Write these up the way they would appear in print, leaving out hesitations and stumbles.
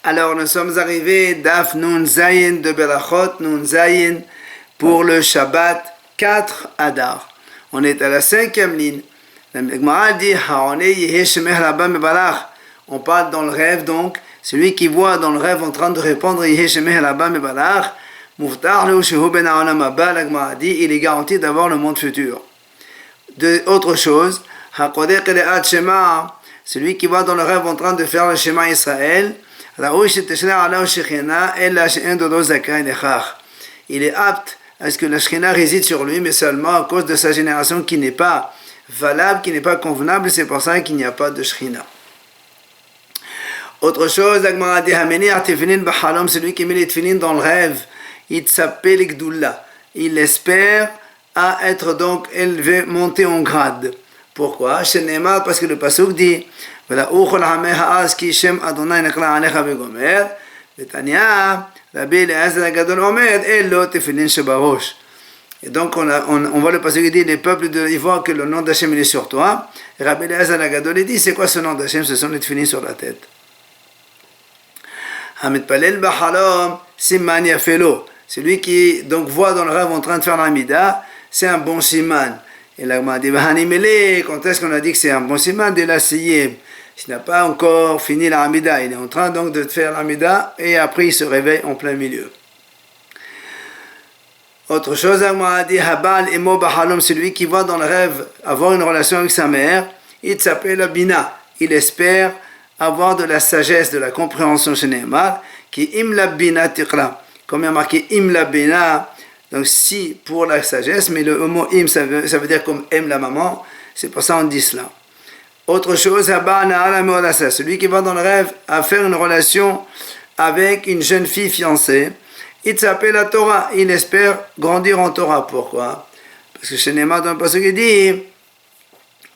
Alors nous sommes arrivés Daf Nun Zayin de Berachot, Nun Zayin pour le Shabbat 4 Adar. On est à la 5e ligne. La Gemara dit on parle dans le rêve donc, celui qui voit dans le rêve en train de répondre il est garanti d'avoir le monde futur. Autre chose, celui qui voit dans le rêve en train de faire le Shema Israël, il est apte à ce que la Shekhinah réside sur lui, mais seulement à cause de sa génération qui n'est pas valable, qui n'est pas convenable, c'est pour ça qu'il n'y a pas de Shekhinah. Autre chose, celui qui met les tefillin dans le rêve, il espère à être donc élevé, monté en grade. Pourquoi? Parce que le pasuk dit et donc on voit le pasuk qui dit les peuples de l'Ivoire que le nom d'Hachem est sur toi. Et Rabbi Eliezer Agadol dit c'est quoi ce nom d'Hachem? Ce sont les tefillin sur la tête. Hamitpalel b'halom siman yafelo. Celui qui donc voit dans le rêve en train de faire l'amida, c'est un bon siman. Et là, on m'a dit, quand est-ce qu'on a dit que c'est un bon siman? De la siyem. Il n'a pas encore fini l'amida. Il est en train donc de faire l'amida et après il se réveille en plein milieu. Autre chose, on m'a dit, habal emo bahalom, celui qui voit dans le rêve avoir une relation avec sa mère, il s'appelle la bina. Il espère avoir de la sagesse, de la compréhension chez Neymar, qui im la bina tiqra. Comme il y a marqué im la bina, donc si pour la sagesse, mais le mot im ça veut dire comme aime la maman, c'est pour ça on dit cela. Autre chose, celui qui va dans le rêve à faire une relation avec une jeune fille fiancée, il s'appelle la Torah, il espère grandir en Torah. Pourquoi? Parce que chez Neymar dans le passage il dit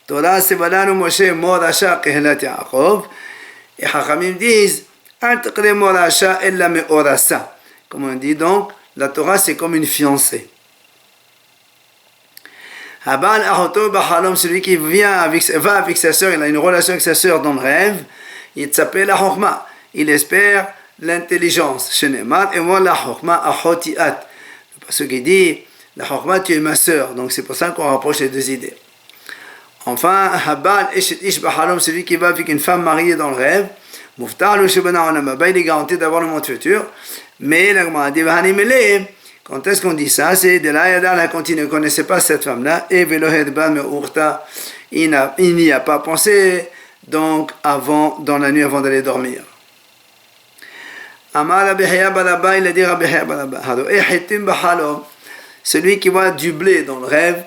Torah Sevalanu Moshe Morasha Kehelat Yaakov, et Chachamim disent Al taqre Morasha ella meorasa. Comme on dit donc, la Torah c'est comme une fiancée. Habal Ahoto Bahalom, celui qui va avec sa sœur, il a une relation avec sa sœur dans le rêve, il s'appelle la Chokhma, il espère l'intelligence. Shenemar, et moi la Chokhma Ahotiat. Parce qu'il dit, la Chokhma tu es ma sœur, donc c'est pour ça qu'on rapproche les deux idées. Enfin, Habal Ish Bahalom, celui qui va avec une femme mariée dans le rêve, Muftar le Shebana Onamaba, il est garanti d'avoir le monde futur. Mais la Gemara dit quand est-ce qu'on dit ça? C'est de là quand il ne connaissait pas cette femme-là, et il n'y a pas pensé donc dans la nuit avant d'aller dormir. Amar Rabbi Chaya bar Abba, il a dit Rabbi Chaya bar Abba, celui qui voit du blé dans le rêve,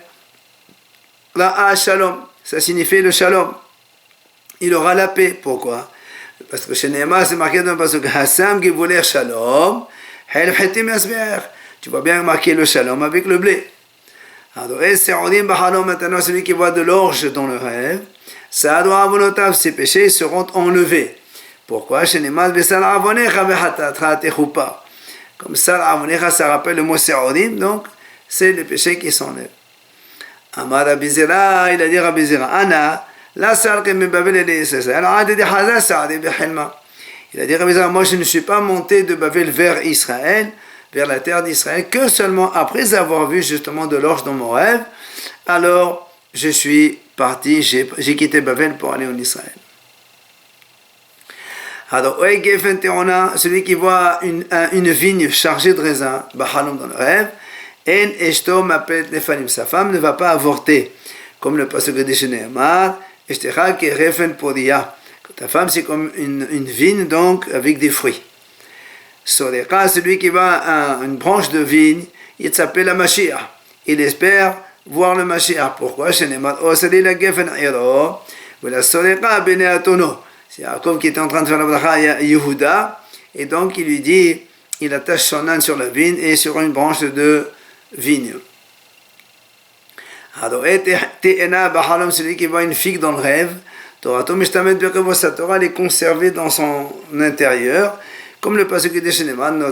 Ra'a Shalom, ça signifie le Shalom. Il aura la paix. Pourquoi? Parce que chez Neymar, c'est marqué dans le passage Hassam qui voulait Shalom, tu vas bien marquer le Shalom avec le blé. Maintenant, celui qui voit de l'orge dans le rêve, ses péchés seront enlevés. Pourquoi? Comme ça, ça rappelle le mot Se'odim, donc c'est les péchés qui s'enlèvent. Amar Rabbi Zera, il a dit Rabbi Zera, Ana, la salle que me Babel et les Israël, il a dit Rabbi Zera, moi je ne suis pas monté de Babel vers Israël, vers la terre d'Israël, que seulement après avoir vu justement de l'orge dans mon rêve, alors je suis parti, j'ai quitté Babel pour aller en Israël. Alors, celui qui voit une vigne chargée de raisins, Bahalom dans le rêve, En Eshto m'appelle Nefanim, sa femme ne va pas avorter, comme le passage de Sheneamar, Eshtecha qui refen podia. Ta femme c'est comme une vigne donc avec des fruits. Sodecha, celui qui va à une branche de vigne, il s'appelle la Mashiach. Il espère voir le Mashiach. Pourquoi? Sheneamar Osali la Gefen Ero, voilà Sodecha Bene Atono. C'est Yaakov qui était en train de faire la bracha à Yehuda, et donc il lui dit, il attache son âne sur la vigne et sur une branche de vigne. Alors, celui qui voit une figue dans le rêve, sa Torah est conservée dans son intérieur, comme le passage de Sheneman,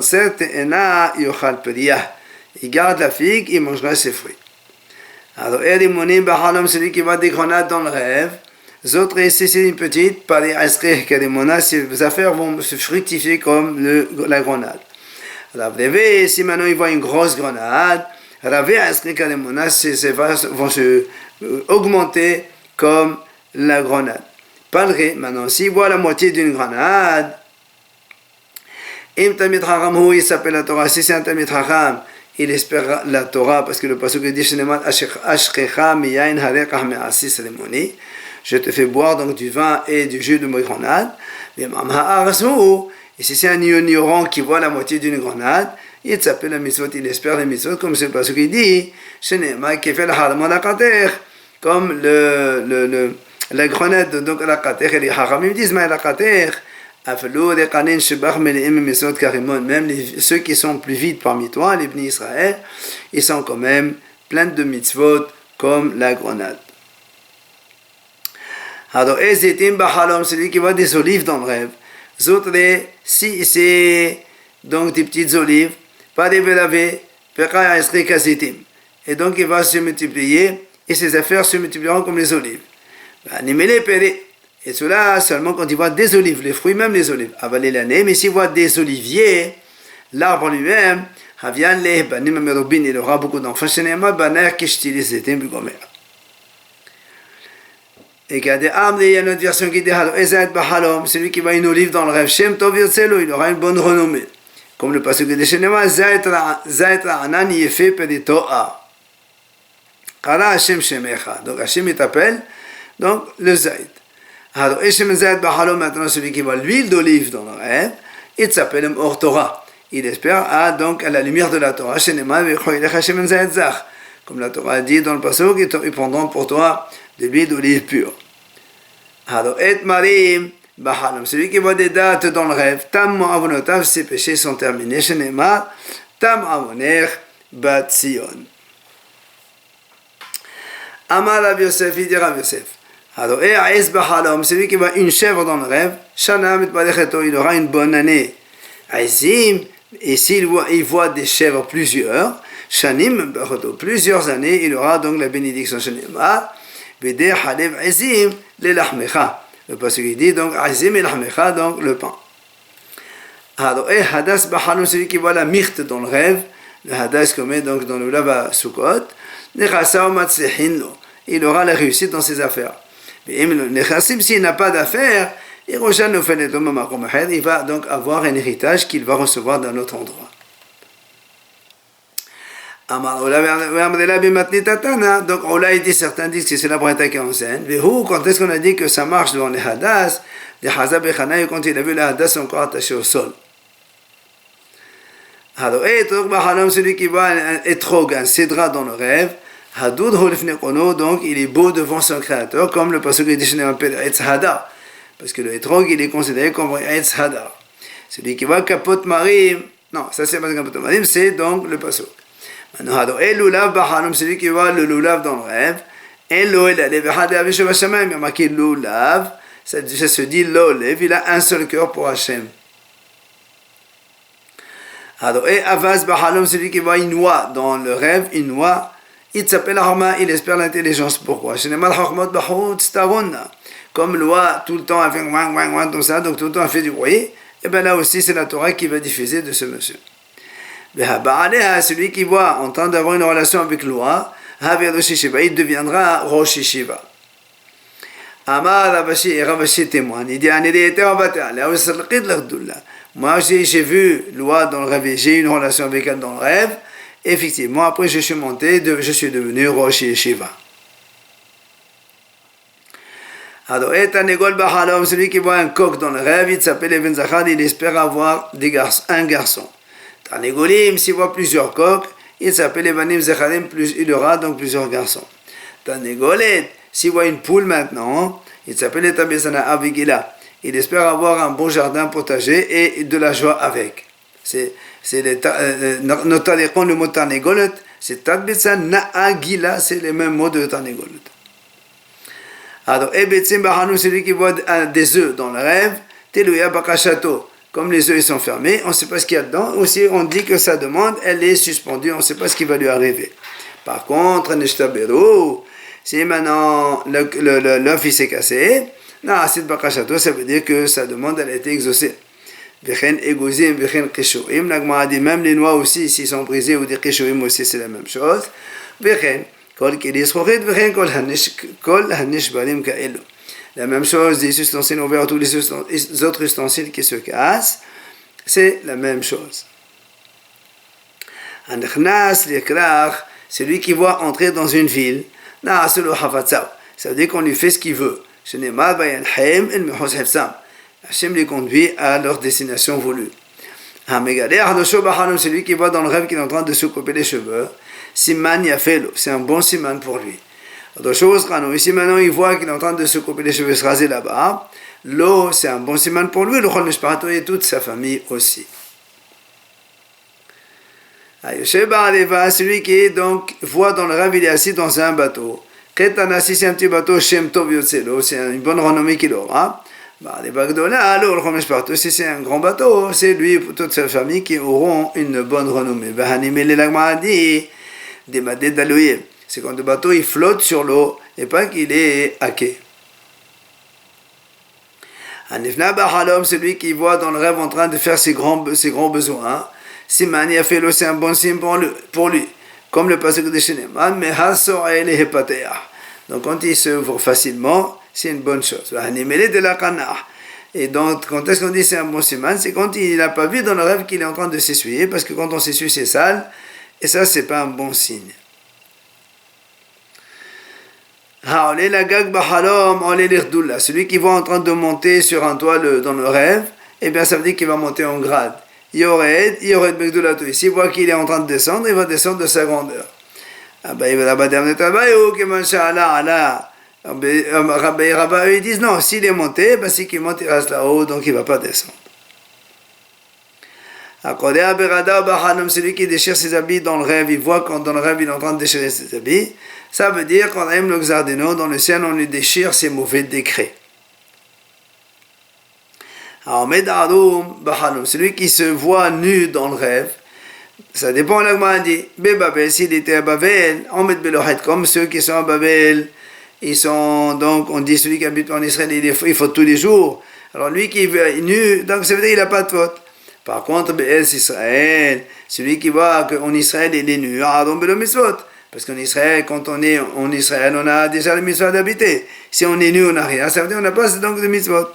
il garde la figue, il mangera ses fruits. Alors, celui qui voit des grenades dans le rêve, Autres, si c'est une petite, par les asreh kademona, ces affaires vont se fructifier comme la grenade. Rav Reve, si maintenant il voit une grosse grenade, Rav asreh kademona, vont se augmenter comme la grenade. Palré, maintenant, s'il voit la moitié d'une grenade, Im Talmid Chacham, il s'appelle la Torah. Si c'est un Talmid Chacham, il espère la Torah, parce que le pasuk dit Shnemat Ashkecha miyain harekach me'asi cérémonie. Je te fais boire donc du vin et du jus de ma grenade. Et si c'est un ignorant qui voit la moitié d'une grenade, il s'appelle la mitzvot, il espère les mitzvot, comme c'est le pasuk qui dit Shnemat Kefel Harman Akater, comme la grenade, donc la Kater, et les Haramim disent Mais la Kater, même ceux qui sont plus vides parmi toi, les Bnei Israël, ils sont quand même pleins de mitzvot comme la grenade. Alors, celui qui voit des olives dans le rêve, si c'est donc des petites olives, pas des belavés, et donc il va se multiplier, et ses affaires se multiplieront comme les olives. Et cela seulement quand il voit des olives, les fruits même les olives, avaler l'année, mais s'il voit des oliviers, l'arbre lui-même, il aura beaucoup d'enfants. Et il y a une autre version qui dit celui qui voit une olive dans le rêve, Shem Tov Yotzelo, il aura une bonne renommée. Comme le passage de Shenema, Zait Ra'anan Yefe Peditoa. Kara Hashem Shemecha. Donc Hashem il t'appelle, donc le Zait. Alors, maintenant, celui qui voit l'huile d'olive dans le rêve, il s'appelle Or Torah. Il espère donc à la lumière de la Torah. Comme la Torah dit dans le passage, ils prendront pour toi de l'huile d'olive pure. Alors, Et Marim, celui qui voit des dates dans le rêve, Tam Avonotav, ses péchés sont terminés. Shenema, Tam Avoner, Bat Sion. Amar Rav Yosef, il dit Rav Yosef. Alors, celui qui voit une chèvre dans le rêve, il aura une bonne année. Et s'il voit des chèvres plusieurs, plusieurs années, il aura donc la bénédiction. Le passage dit donc donc le pain. Alors, celui qui voit la myrte dans le rêve, le hadas qu'on met donc dans le lava Sukkot, il aura la réussite dans ses affaires. S'il n'a pas d'affaires, il va donc avoir un héritage qu'il va recevoir d'un autre endroit. Donc Ola dit, certains disent que c'est la Braïta qui enseigne. Quand est-ce qu'on a dit que ça marche devant les hadas, les Hazab et Chanaï, quand il a vu les hadas encore attachés au sol. Alors, celui qui voit un etrog, un cédra dans le rêve, donc il est beau devant son créateur, comme le passage dit chez Etz Hadar, parce que le etrog il est considéré comme Etz Hadar. Celui qui voit Kapot Marim, non, ça c'est pas Kapot Marim, c'est donc le passage. Maintenant, celui qui voit le lulav dans le rêve, il y a marqué lulav, ça se dit lolev, il a un seul cœur pour Hachem. Alors, et Avaz Bahalom, celui qui voit une noix dans le rêve, une noix, il s'appelle Harma, il espère l'intelligence. Pourquoi? Comme l'oie tout le temps a fait wang wang wang comme ça, donc tout le temps a fait du bruit, et bien là aussi c'est la Torah qui va diffuser de ce monsieur. Celui qui voit en train d'avoir une relation avec l'oie, il deviendra Rosh Yeshiva. Amar Ravashi, et Ravashi témoigne, il dit moi j'ai vu l'oie dans le rêve, j'ai eu une relation avec elle dans le rêve. Effectivement, après je suis monté, je suis devenu Rosh Yeshiva. Alors, celui qui voit un coq dans le rêve, il s'appelle Even Zachar, il espère avoir un garçon. Tanegolim, s'il voit plusieurs coqs, il s'appelle Evanim Zacharim, il aura donc plusieurs garçons. Tanegolet, s'il voit une poule maintenant, il s'appelle Etabesana Avigila, il espère avoir un bon jardin potager et de la joie avec. C'est le mot Tanegolet, c'est Tadbetsa Naagila, c'est les mêmes mots de Tanegolet. Alors, Ebetzim Bahanou, celui qui voit des œufs dans le rêve, Teluya Bakashato, comme les œufs ils sont fermés, on ne sait pas ce qu'il y a dedans, aussi on dit que sa demande, elle est suspendue, on ne sait pas ce qui va lui arriver. Par contre, Neshtaberu, Si maintenant l'œuf il s'est cassé, ça veut dire que sa demande elle a été exaucée. Même les noix aussi, s'ils sont brisés, ou des kishuim aussi, c'est la même chose. La même chose des ustensiles ouverts, tous les autres ustensiles qui se cassent, c'est la même chose. Celui qui voit entrer dans une ville, ça veut dire qu'on lui fait ce qu'il veut. Hachem les conduit à leur destination voulue. Celui qui voit dans le rêve qu'il est en train de se couper les cheveux, siman yafelo, c'est un bon siman pour lui. Autre chose, ici maintenant il voit qu'il est en train de se couper les cheveux, se raser là-bas, l'eau c'est un bon siman pour lui, et toute sa famille aussi. Celui qui donc voit dans le rêve, il est assis dans un bateau. Si c'est un petit bateau, Shem Tov Yotzelo, c'est une bonne renommée qu'il aura. Si c'est un grand bateau, c'est lui et toute sa famille qui auront une bonne renommée. C'est quand le bateau il flotte sur l'eau et pas qu'il est à quai. Celui qui voit dans le rêve en train de faire ses grands besoins, Siman Yafelo, c'est un bon signe pour lui. Comme le pasuk de Shineman, mais donc quand il s'ouvre facilement, c'est une bonne chose. Et donc, quand est-ce qu'on dit c'est un bon siman, c'est quand il n'a pas vu dans le rêve qu'il est en train de s'essuyer, parce que quand on s'essuie, c'est sale, et ça, c'est pas un bon signe. Celui qui voit en train de monter sur un toit dans le rêve, eh bien, ça veut dire qu'il va monter en grade. S'il voit qu'il est en train de descendre, il va descendre de sa grandeur. Ils disent non, s'il est monté, c'est qu'il monte, il reste là-haut, donc il ne va pas descendre. Celui qui déchire ses habits dans le rêve, il voit quand dans le rêve il est en train de déchirer ses habits, ça veut dire qu'on aime le Xardeno, dans le ciel on lui déchire ses mauvais décrets. Celui qui se voit nu dans le rêve, ça dépend, l'Agma dit, Babel, s'il était à Babel, on met Belohet, comme ceux qui sont à Babel, ils sont, donc, on dit celui qui habite en Israël, il faut tous les jours. Alors lui qui est nu, donc ça veut dire qu'il n'a pas de faute. Par contre, Israël, celui qui voit qu'en Israël, il est nu, parce qu'en Israël, quand on est en Israël, on a déjà le mitzvah d'habiter. Si on est nu, on n'a rien, ça veut dire qu'on n'a pas donc de mitzvot.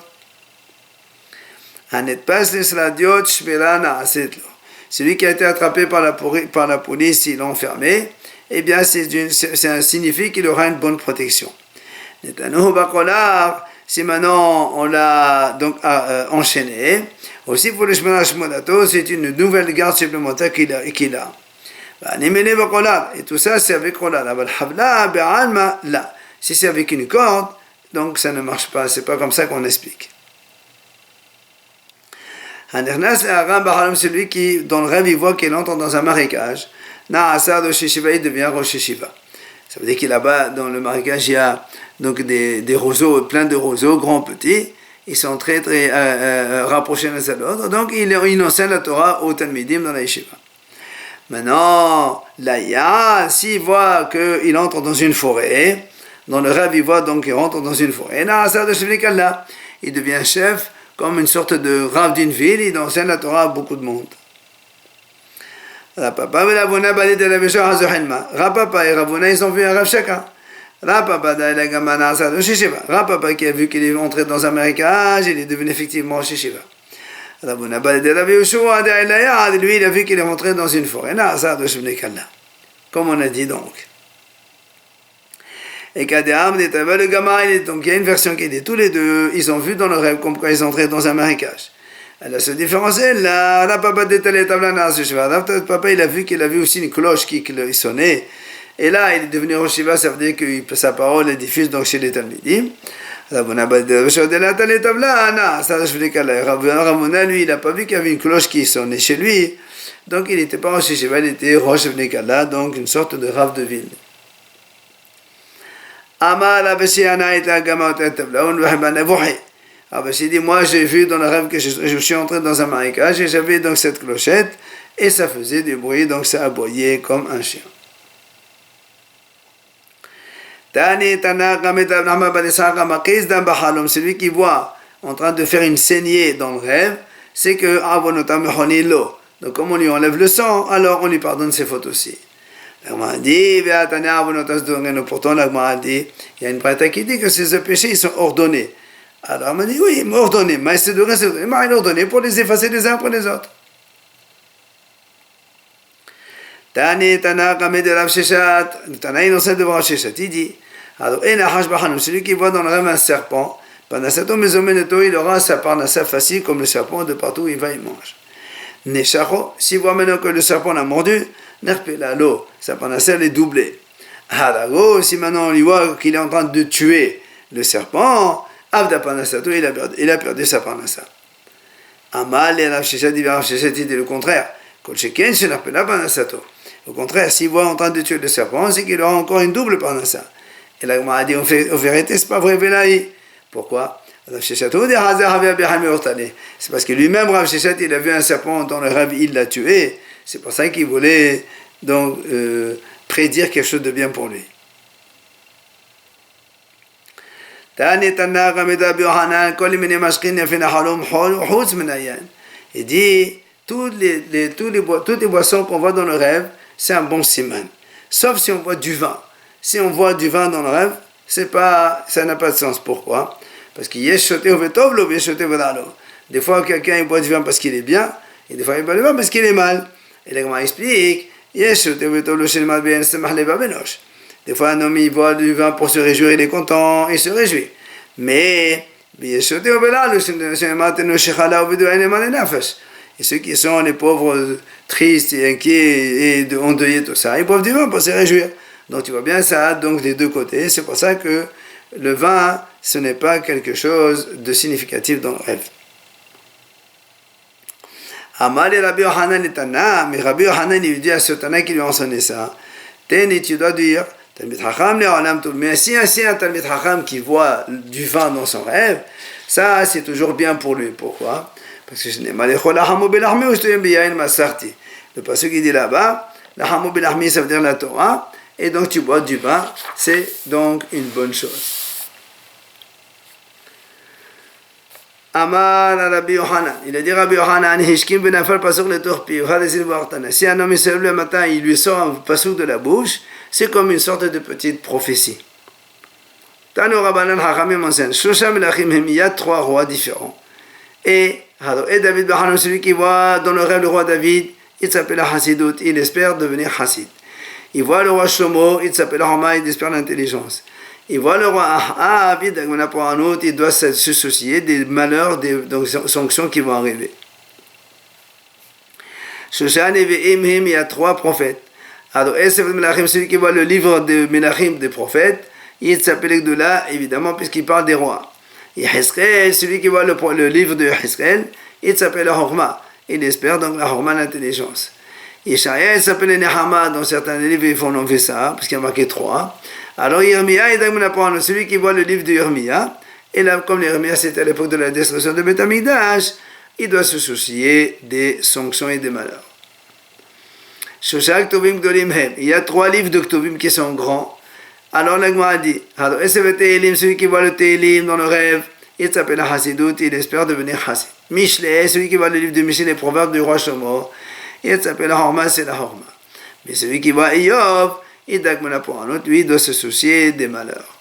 Celui qui a été attrapé par la police, il l'a enfermé, eh bien, ça signifie qu'il aura une bonne protection. Si maintenant on l'a donc enchaîné, aussi pour le Shemana Shmonato, c'est une nouvelle garde supplémentaire qu'il a. Et tout ça, c'est avec Rola. Si c'est avec une corde, donc ça ne marche pas, c'est pas comme ça qu'on explique. Celui qui, dans le rêve, il voit qu'il entre dans un marécage. Il devient Rosh Yeshiva. Ça veut dire qu'il là-bas, dans le marécage, il y a donc des roseaux, plein de roseaux, grands, petits. Ils sont très, très rapprochés l'un de l'autre. Donc, il enseigne la Torah au Talmidim dans la Yeshiva. Maintenant, là, s'il voit qu'il entre dans une forêt, dans le rêve, il voit donc qu'il rentre dans une forêt. Il devient chef, comme une sorte de rave d'une ville, il enseigne la Torah à beaucoup de monde. Rapapa et Ravuna, ils ont vu un rêve chacun. Rapapa qui a vu qu'il est entré dans un marécage, il est devenu effectivement Shishiva. Ravuna lui, il a vu qu'il est rentré dans une forêt. Comme on a dit donc. Et Kadéam, le gamin, donc il y a une version qui dit tous les deux, ils ont vu dans le rêve comme quoi ils entraient dans un marécage. La seule différence est là, papa il a vu qu'il avait aussi une cloche qui sonnait. Et là, il est devenu Roshiva, ça veut dire que sa parole est diffuse donc chez les Talmidim. Ravuna, lui, il n'a pas vu qu'il y avait une cloche qui sonnait chez lui. Donc il n'était pas Roshiva, il était Rosh Vnekala, donc une sorte de rave de ville. Abashi dit, moi j'ai vu dans le rêve que je suis entré dans un marécage et j'avais donc cette clochette et ça faisait du bruit, donc ça aboyait comme un chien. Celui qui voit en train de faire une saignée dans le rêve, c'est que donc comme on lui enlève le sang, alors on lui pardonne ses fautes aussi. L'Agma dit, pourtant l'Agma dit, il y a une pratique qui dit que ces péchés ils sont ordonnés. Alors on m'a dit, oui, ordonnés, mais c'est ordonné pour les effacer les uns après les autres. Tani Tanaka de Rav Sheshat, Tanaï non c'est de Rav Sheshat, il dit, alors, celui qui voit dans le rêve un serpent, il aura sa parnassa facile comme le serpent, de partout où il va, il mange. Neshacho, s'il voit maintenant que le serpent l'a mordu, l'eau, sa parnassa est doublée. Harago, si maintenant on y voit qu'il est en train de tuer le serpent, Avda parnassato, il a perdu sa parnassa. Amal et Rav Sheshat dit le contraire. Kolcheken, je l'appelle la parnassato. Au contraire, s'il voit en train de tuer le serpent, c'est qu'il aura encore une double parnassa. Et là, on a dit, en vérité, c'est pas vrai, Velaï. Pourquoi? C'est parce que lui-même, Rav Sheshat, il a vu un serpent dans le rêve, il l'a tué. C'est pour ça qu'il voulait donc prédire quelque chose de bien pour lui. Il dit, toutes les boissons qu'on voit dans le rêve, c'est un bon siman. Sauf si on voit du vin. Si on voit du vin dans le rêve, ça n'a pas de sens. Pourquoi? Parce qu'il y a des fois, quelqu'un il boit du vin parce qu'il est bien, et des fois, il boit du vin parce qu'il est mal. Et là, comment il explique? Des fois, un homme il boit du vin pour se réjouir, il est content, il se réjouit. Mais, et ceux qui sont les pauvres, tristes et inquiets et endeuillés, tout ça, ils boivent du vin pour se réjouir. Donc tu vois bien ça, donc des deux côtés. C'est pour ça que le vin, ce n'est pas quelque chose de significatif dans le rêve. Amal et Rabbi Yohanan est Tana, mais Rabbi Yohanan il dit à ce Tana qui lui a enseigné ça, Teni, tu dois dire, mais si un Talmid Chacham qui voit du vin dans son rêve, ça c'est toujours bien pour lui. Pourquoi? Parce que je n'ai pas le passage qui dit là-bas, la Hamu Belahmi, ça veut dire la Torah, et donc tu bois du vin, c'est donc une bonne chose. Amar Rabbi Yohanan, il a dit Rabbi Yohanan, Hishkim benafal pasuk le torpi, si un homme se lève le matin, il lui sort un pasuk de la bouche, c'est comme une sorte de petite prophétie. Tano Rabbanan Hachamim enseigne, Shosha Melachim Hem, il y a 3 rois différents. Et David Bahanam, celui qui voit dans le rêve le roi David, il s'appelle Hasidut, il espère devenir Hasid. Il voit le roi Shlomo, il s'appelle Hama, il espère l'intelligence. Il voit le roi Ahab, il doit se soucier des malheurs, des sanctions qui vont arriver. Shoshan et Ve'imhim, il y a 3 prophètes. Alors, celui qui voit le livre de Melachim des prophètes, il s'appelle Gdoula, évidemment, puisqu'il parle des rois. Yehezkel, celui qui voit le livre de Yehezkel, il s'appelle la Horma. Il espère donc la Horma, l'intelligence. Yeshaya, il s'appelle Nehama, dans certains livres, ils font nommer ça, parce qu'il y a marqué 3. Alors Yirmiya, il apprend celui qui voit le livre de Yirmiya, et là, comme Yirmiya, c'était à l'époque de la destruction de Beth Amikdash, il doit se soucier des sanctions et des malheurs. Shoshak Tovim Gdolim Hem, il y a 3 livres de Tovim qui sont grands. Alors l'Agma a dit, alors celui qui voit le Télim dans le rêve, il s'appelle Hasidut, il espère devenir Hasid. Mishle, celui qui voit le livre de Mishle, les proverbes du roi Shlomo, il s'appelle Horma, c'est la Horma. Mais celui qui voit Eyob, il pour un autre, lui, il doit se soucier des malheurs.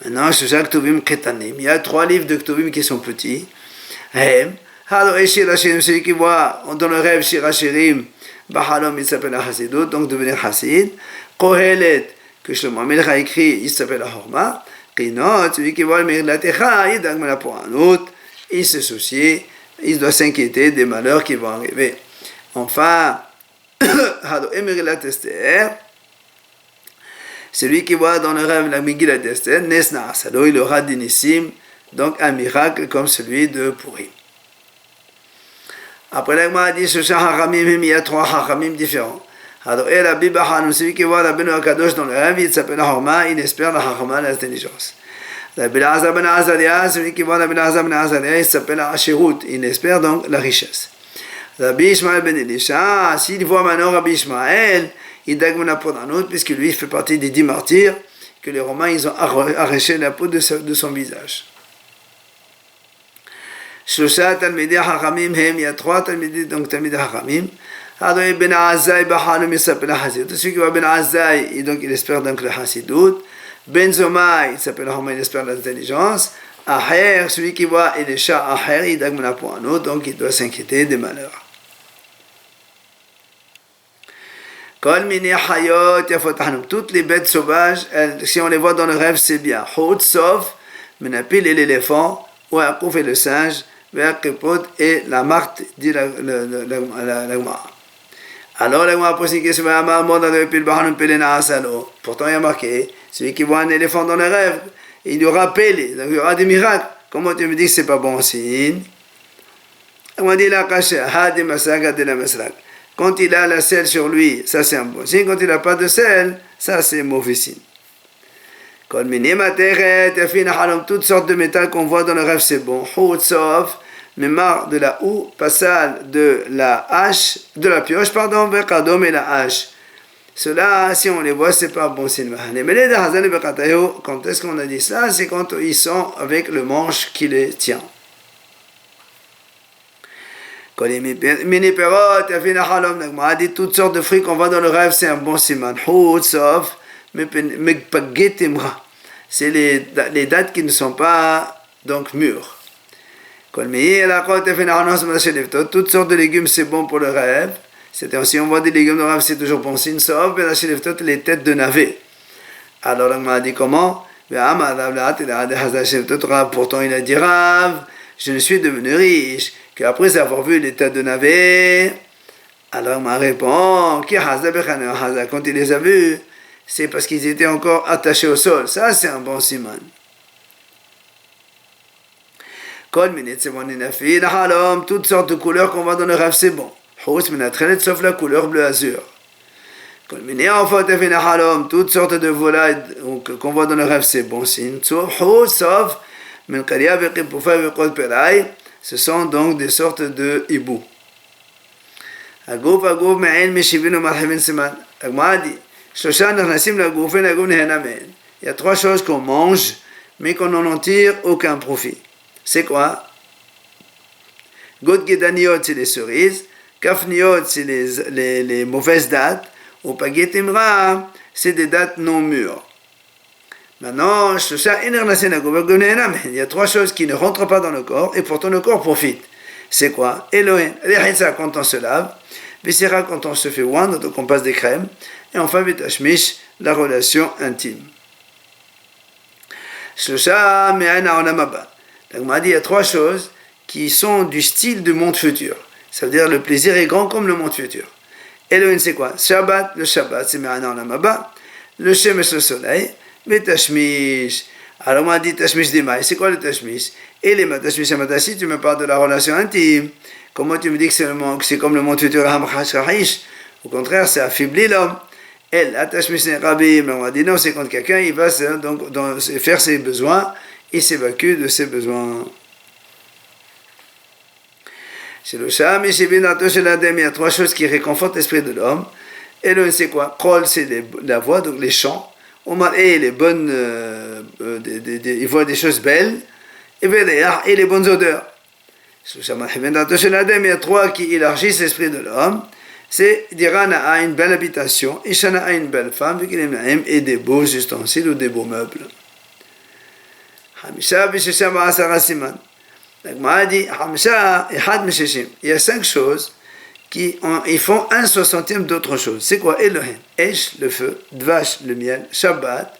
Maintenant, Shoshak Tovim Ketanim, il y a 3 livres de Tovim qui sont petits. Hem, alors Shirachirim, celui qui voit dans le rêve Shirachirim, Bahalom, il s'appelle Hasidut, donc devenir Hasid. Kohelet, que Shlomo Amelech a écrit, il s'appelle Horma. Qinot, celui qui voit le mérite de la Techa, il dagmana pour un autre, il se soucie, il doit s'inquiéter des malheurs qui vont arriver. Enfin, celui qui voit dans le rêve la Megillah d'Esther, Nesna Asado, il aura d'Inissim, donc un miracle comme celui de Purim. Après l'Agma a dit, Shosha Hachamim, il y a 3 Hachamim différents. Alors, et Rabbi Bahanam, celui qui voit Rabbeinu Akadosh dans le rêve, il s'appelle Horma, il espère la Hachama, l'intelligence. Rabbi Elazar ben Azaria, celui qui voit Rabbi Elazar ben Azaria, il s'appelle Ashirut, il espère donc la richesse. Rabbi Ishmael ben Elisha, s'il voit maintenant Rabbi Ishmael, il dagmana pour un autre, puisque lui fait partie des 10 martyrs, que les Romains ils ont arraché la peau de son visage. Shlosha Talmidei Hachamim Hem, il y a 3 Talmidei, donc Talmidei Hachamim. Adoui Ben Azai Bahalom, il s'appelle Hasidut. Celui qui va Ben Azai, donc il espère donc le Hasidut. Ben Zomai, il s'appelle Romain, il espère l'intelligence. Aher, celui qui voit Elisha Aher, il dagmana pour un autre, donc il doit s'inquiéter des malheurs. Kol mini hayot yafotahnom, toutes les bêtes sauvages, si on les voit dans le rêve, c'est bien. Hot, sauf, Menapil et l'éléphant, ou Akouf et le singe, Veakepot et la marthe, dit la Gemara. Alors la Gemara pose une question, pourtant il y a marqué, celui qui voit un éléphant dans le rêve, il y aura pélé, donc il y aura des miracles. Comment tu me dis que c'est pas bon signe? On m'a dit la caché, hadi masaga de la masrak. Quand il a la selle sur lui, ça c'est un bon signe. Quand il n'a pas de selle, ça c'est mauvais signe. Toutes sortes de métal qu'on voit dans le rêve, c'est bon. Sauf, mémoire de la houe, passage de la hache, de la pioche, pardon, vers Kadom et la hache. Cela, si on les voit, c'est pas bon signe. Quand est-ce qu'on a dit ça? C'est quand ils sont avec le manche qui les tient. On a dit toutes sortes de fruits qu'on voit dans le rêve, c'est un bon siman. Sauf, c'est les dates qui ne sont pas donc mûres. Toutes sortes de légumes, c'est bon pour le rêve. C'est-à-dire, si on voit des légumes dans le rêve, c'est toujours bon signe, sauf les têtes de navet. Alors, on m'a dit comment? Pourtant, il a dit Rav, je ne suis devenu riche qu'après avoir vu les têtes de navet. Alors, on m'a répondu, quand il les a vus, c'est parce qu'ils étaient encore attachés au sol. Ça, c'est un bon siman. Toutes sortes de couleurs qu'on voit dans le rêve, c'est bon. Sauf la couleur bleu azur. Toutes sortes de volailles qu'on voit dans le rêve, c'est bon signe. Sauf ce sont donc des sortes de hibou. Il y a 3 choses qu'on mange, mais qu'on n'en tire aucun profit. C'est quoi? God Gedaniot, c'est les cerises. Kafniot, c'est les mauvaises dates. Ou Pagetimra, c'est des dates non mûres. Maintenant, il y a 3 choses qui ne rentrent pas dans le corps et pourtant le corps profite. C'est quoi? Elohim, quand on se lave. Visera, quand on se fait oindre, donc on passe des crèmes. Et enfin, Vitashmish, la relation intime. Donc, on m'a dit, il y a 3 choses qui sont du style du monde futur. Ça veut dire le plaisir est grand comme le monde futur. Elohim, c'est quoi? Shabbat, le Shabbat, c'est Me'ana Olam Haba. Le Shemesh, le soleil. Mais Tashmish. Alors, on m'a dit Tashmish Dimaï. C'est quoi le Tashmish? Et les Tashmish Amadassi, tu me parles de la relation intime. Comment tu me dis que c'est comme le monde futur? Au contraire, ça affaiblit l'homme. Elle, la Tashmish Rabbi. Mais on m'a dit non, c'est quand quelqu'un il va donc, faire ses besoins, il s'évacue de ses besoins. Chez le Sham, il y a 3 choses qui réconfortent l'esprit de l'homme. Et le c'est quoi? Krol, c'est la voix, donc les chants. Omar, et les bonnes, il voit des choses belles. Et les bonnes odeurs. Il y a 3 qui élargissent l'esprit de l'homme. C'est Dirana a une belle habitation, Ishana a une belle femme, et des beaux ustensiles ou des beaux meubles. Hamisha Bishisham Asara Siman. Il y a 5 choses ils font 1/60 d'autres choses. C'est quoi? Elohim, Esh, le feu, Dvash, le miel, Shabbat,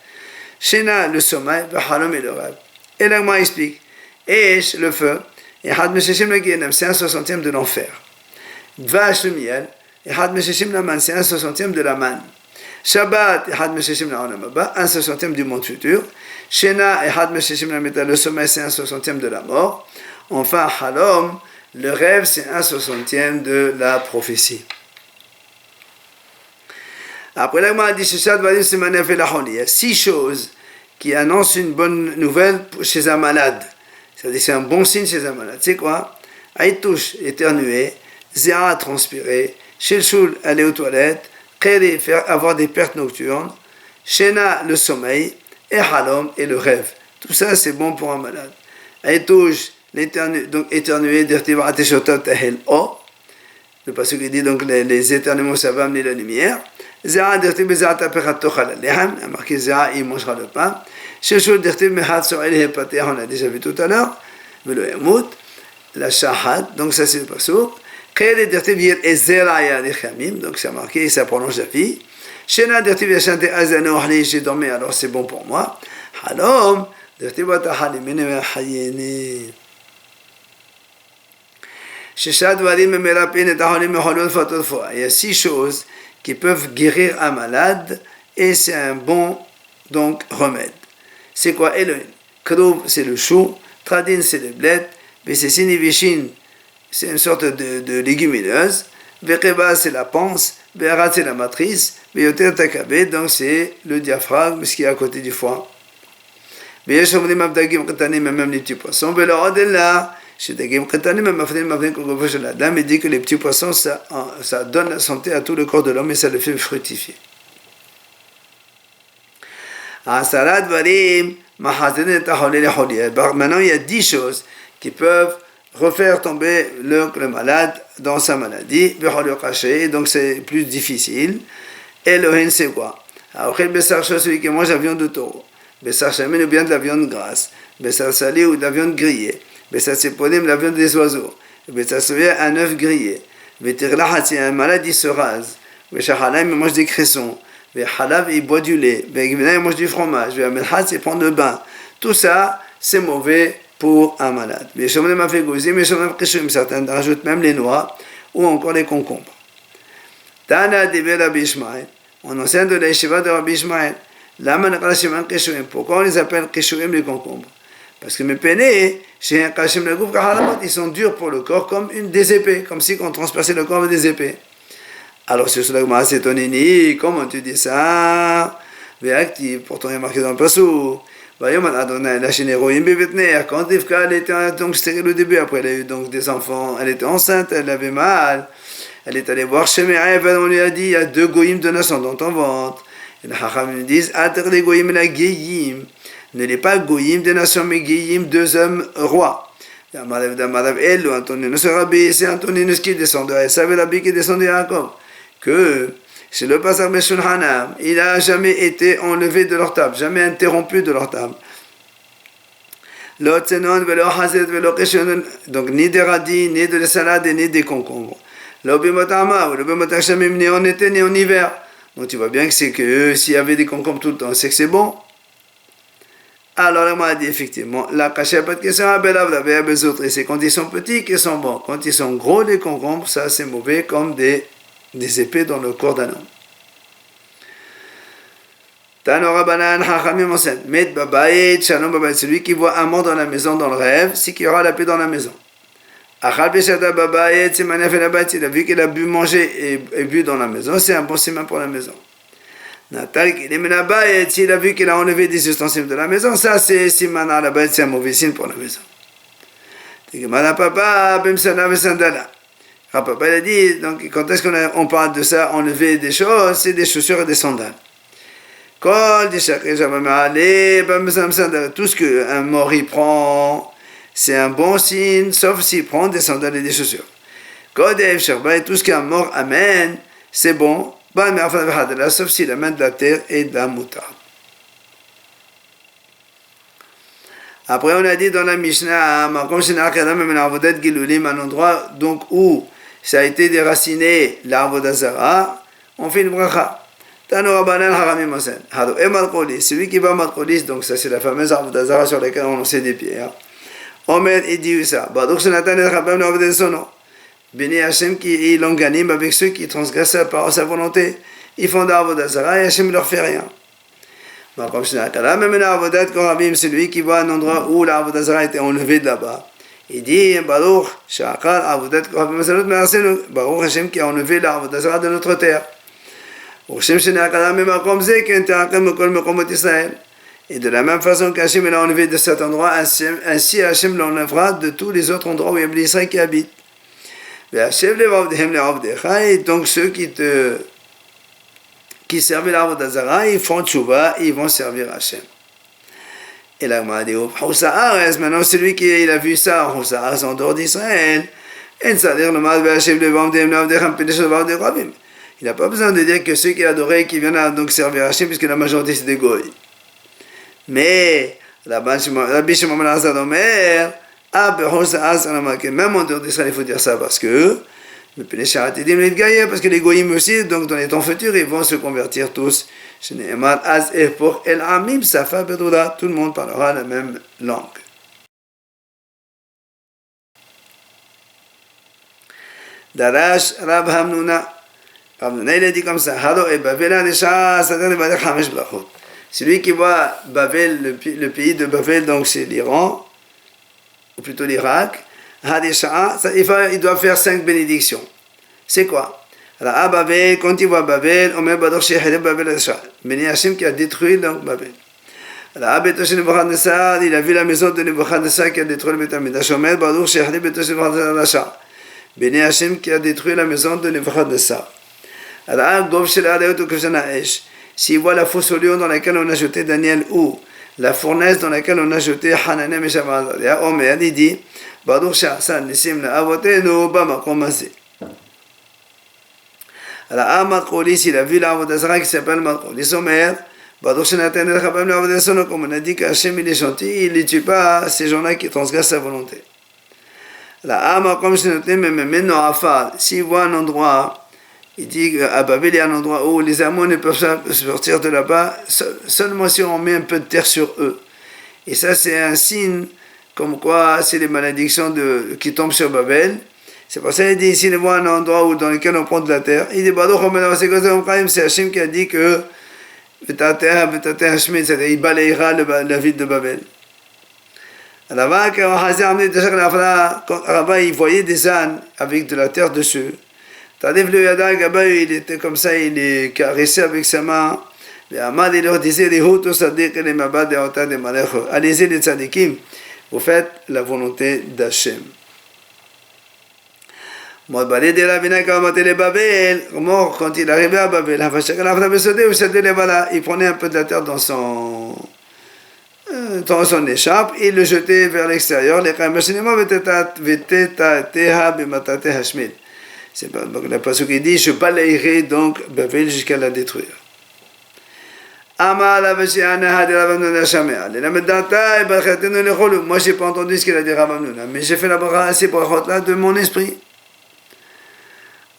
Shena, le sommeil, Vahalom et le rêve. Et là, moi, explique. Esh, le feu, et Had Mesheshim le Gehenam, c'est 1/60 de l'enfer. Dvash, le miel, et Had Mesheshim la man, c'est 1/60 de la manne. Shabbat, et Had Mesheshim la Olam Haba, 1/60 du monde futur. Shena, et Had Mesheshim la Meta, le sommeil, c'est 1/60 de la mort. Enfin, Halom, le rêve, c'est 1/60 de la prophétie. Après, là, il y a 6 choses qui annoncent une bonne nouvelle chez un malade. C'est-à-dire, c'est un bon signe chez un malade. C'est quoi? Aïtouche, éternuer. Zéra, transpirer. Shelchoul, aller aux toilettes. Kéri, avoir des pertes nocturnes. Shena, le sommeil. et halom et le rêve. Tout ça, c'est bon pour un malade. Et touche, donc éternuer, dirtiv ateshotav tahel o. Le passage qui dit donc les éternuements, ça va amener la lumière. Zera dirtiv bezat apechat tochal alehem. Il a marqué Zera, il mangera le pain. Sheshul dirtiv mehat so'el hepater, on a déjà vu tout à l'heure. Velo yamut. La shahat, donc ça c'est le passage. Khel dirtiv yir ezera ya lechamim, donc c'est marqué, ça prolonge la vie. Shena dirtiv yashante azano ahli, j'ai dormi, alors c'est bon pour moi. Halom. Il y a 6 choses qui peuvent guérir un malade et c'est un bon donc remède. C'est quoi? Krov, c'est le chou, Tradin, c'est le bled, Vesesini Vishin, c'est une sorte de légumineuse, Vekeba, c'est la panse, Berat, c'est la matrice, Beyoter Takabe, donc c'est le diaphragme, ce qui est à côté du foie. Mais même les petits poissons, il dit que les petits poissons, ça donne la santé à tout le corps de l'homme et ça le fait fructifier. Maintenant, il y a 10 choses qui peuvent refaire tomber le malade dans sa maladie, donc c'est plus difficile. Elohim, c'est quoi? Celui qui mange la viande de taureau. Bessar Shamin ou bien de la viande grasse, Bessar Salé ou de la viande grillée, Bessar Sepolim, la viande des oiseaux, Bessar Soya, un œuf grillé, Vetirlahat, si un malade il se rase, Bessar il mange des cressons, Halav il boit du lait, Begvina il mange du fromage, Melhat il prend le bain. Tout ça, c'est mauvais pour un malade. Beshomenem a fait gozim, Beshomenem Kishum, certains rajoutent même les noix ou encore les concombres. Tana Debe Rabbi Ishmael, on enseigne de la yeshiva de Rabbi Ishmael. Pourquoi on les appelle Kishuim les concombres? Parce que mes pénés, chez un Kashim le groupe, ils sont durs pour le corps comme des épées, comme si on transperçait le corps avec des épées. Alors sur cela, c'est Tonini, comment tu dis ça? Pourtant il est marqué dans le passou. La chaîne héroïne bébétner, quand Rivka elle était donc stérile au début, après elle a eu donc des enfants, elle était enceinte, elle avait mal, elle est allée voir chez Me'ev, on lui a dit il y a 2 goïms de naissance dans ton ventre. Et les Chachamim disent les goïm la Geïm. Ne l'est pas goïm des nations, mais Geïm, 2 hommes rois. Madav Elo, Antoninus Rabbi, c'est Antoninus qui descend de Esav et Rabbi qui descend de Yaakov. Que c'est le passage de Shulchanam, il n'a jamais été enlevé de leur table, jamais interrompu de leur table. Donc ni des radis, ni de la salade, ni des concombres. L'obimotama, l'obimotachamim, ni en été, ni en hiver. Donc tu vois bien que c'est que s'il y avait des concombres tout le temps, c'est que c'est bon. Alors on m'a dit effectivement, la cachette qui sont à les autres, et c'est quand ils sont petits qu'ils sont bons. Quand ils sont gros, les concombres, ça c'est mauvais comme des épées dans le corps d'un homme. Tanora Banan, Hachamim enseigne, Met Babayet, Shalom Babayet, celui qui voit un mort dans la maison, dans le rêve, c'est qu'il y aura la paix dans la maison. Achal Beshata Babayet, c'est Manaf et Nabat, il a vu qu'il a bu manger et bu dans la maison, c'est un bon siman pour la maison. Natal, il est Menabayet, s'il a vu qu'il a enlevé des ustensiles de la maison, ça c'est siman à la bête, c'est un mauvais signe pour la maison. Papa, Bimsana Vesandala. Papa, il a dit, donc quand est-ce qu'on parle de ça, enlever des choses, c'est des chaussures et des sandales. Tout ce qu'un mort y prend, c'est un bon signe, sauf s'il prend des sandales et des chaussures. Tout ce qu'un mort amène, c'est bon, sauf s'il amène de la terre et de la moutarde. Après, on a dit dans la Mishnah, un endroit donc, où ça a été déraciné l'arbre d'Azara, on fait une bracha. Celui qui va Malkolis, donc ça c'est la fameuse arbre d'Azara sur laquelle on sait des pierres. Omer, il dit ça. Béni Hachem qui est longanime avec ceux qui transgressent par sa volonté. Ils font d'arbre d'Azara et Hachem ne leur fait rien. Celui qui voit un endroit où l'arbre d'Azara a été enlevé de là-bas. Il dit Baruch Hachem qui a enlevé l'arbre d'Azara de notre terre. Et de la même façon qu'Hachem l'a enlevé de cet endroit, ainsi Hachem l'enlèvera de tous les autres endroits où il y a des Israël qui habitent. Et donc ceux qui servent l'arbre d'Azara, ils font tchouva, ils vont servir Hachem. Et la Gemara dit, maintenant celui qui a vu ça, en dehors d'Israël, il n'a pas besoin de dire que ceux qui adoraient, qui viennent donc servir Hachem, puisque la majorité c'est des goy. Mais, Rabbi Shimon ben Elazar Omer, même en dehors d'Israël, il faut dire ça parce que, parce que les goyim aussi, donc dans les temps futurs, ils vont se convertir tous. Tout le monde parlera la même langue. Darash Rab Hamnuna. Hamnuna, il a dit comme ça, celui qui voit Babel, le pays de Babel, donc c'est l'Iran, ou plutôt l'Irak, il doit faire 5 bénédictions. C'est quoi? Alors, Babel, quand il voit Babel, on met Baruch Shehele Babel Adesha. Béni Hachem qui a détruit donc Babel. Alors, il a vu la maison de Nebuchadnezzar qui a détruit le Beth Amikdash. On met Baruch Shehele Nebuchadnezzar. Béni Hachem qui a détruit la maison de Nebuchadnezzar. Alors, Gov Shel Areot Ukevshana Esh. S'il voit la fosse au lion dans laquelle on a jeté Daniel ou la fournaise dans laquelle on a jeté Hananem et Shabbat, Omer, il dit Baruch Sha'asan Nisim La'avotenu Bamakom Hazeh. Alors, Matkolis, il a vu l'Avodazara qui s'appelle Matkolis Omer, Baruch Shenatan El Chabam l'Avodazono, comme on a dit qu'Hachem il est gentil, il ne tue pas ces gens-là qui transgressent sa volonté. Alors, comme Shenotem, mais maintenant, Afar, s'il voit un endroit, il dit qu'à Babel, il y a un endroit où les Ammons ne peuvent sortir de là-bas, seulement si on met un peu de terre sur eux. Et ça, c'est un signe, comme quoi c'est les malédictions qui tombent sur Babel. C'est pour ça qu'il dit, s'il voit un endroit dans lequel on prend de la terre, il dit, c'est Hachem qui a dit que il balayera la ville de Babel. Là-bas, quand Rabba, il voyait des ânes avec de la terre dessus. Il était comme ça, il les caressait avec sa main. Il leur disait, allez-y les tzadikim, vous faites la volonté d'Hachem. Quand il arrivait à Babel, il prenait un peu de la terre dans son écharpe et il le jetait vers l'extérieur. C'est la passage qui dit, je balayerai donc Babel jusqu'à la détruire. Moi, j'ai pas entendu ce qu'il a dit Rav Hamnuna, mais j'ai fait la bracha ces brachot là de mon esprit.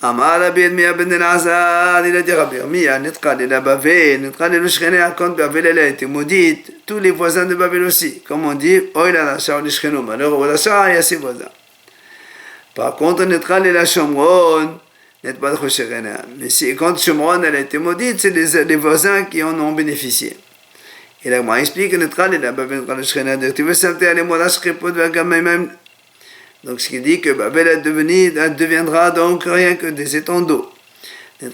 אמר רבי ירמיה בן אלעזר, il a dit Rabbi Yirmiyah, נתקל אל הבבל, נתקל אל שכני הקון בבל אלה été maudite, tous les voisins de Babel aussi, comme on dit, אוי לרשע ולשכנו, malheur au rachat et à ses voisins. Par contre, נתקל אל השומרון, נתברך שכניה. Mais si, quand Shomron elle a été maudite, c'est les voisins qui en ont bénéficié. Et là, moi, explique, נתקל אל הבבל, נתקל אל שכניה, דכתיב ושמתי עליהם מורש חרפות וגם מימיהם. Donc ce qui dit que Babel deviendra donc rien que des étangs d'eau. Donc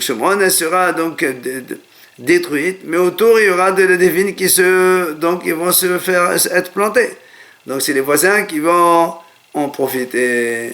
Shomron sera donc détruite, mais autour il y aura des vignes qui vont se faire être plantées. Donc c'est les voisins qui vont en profiter.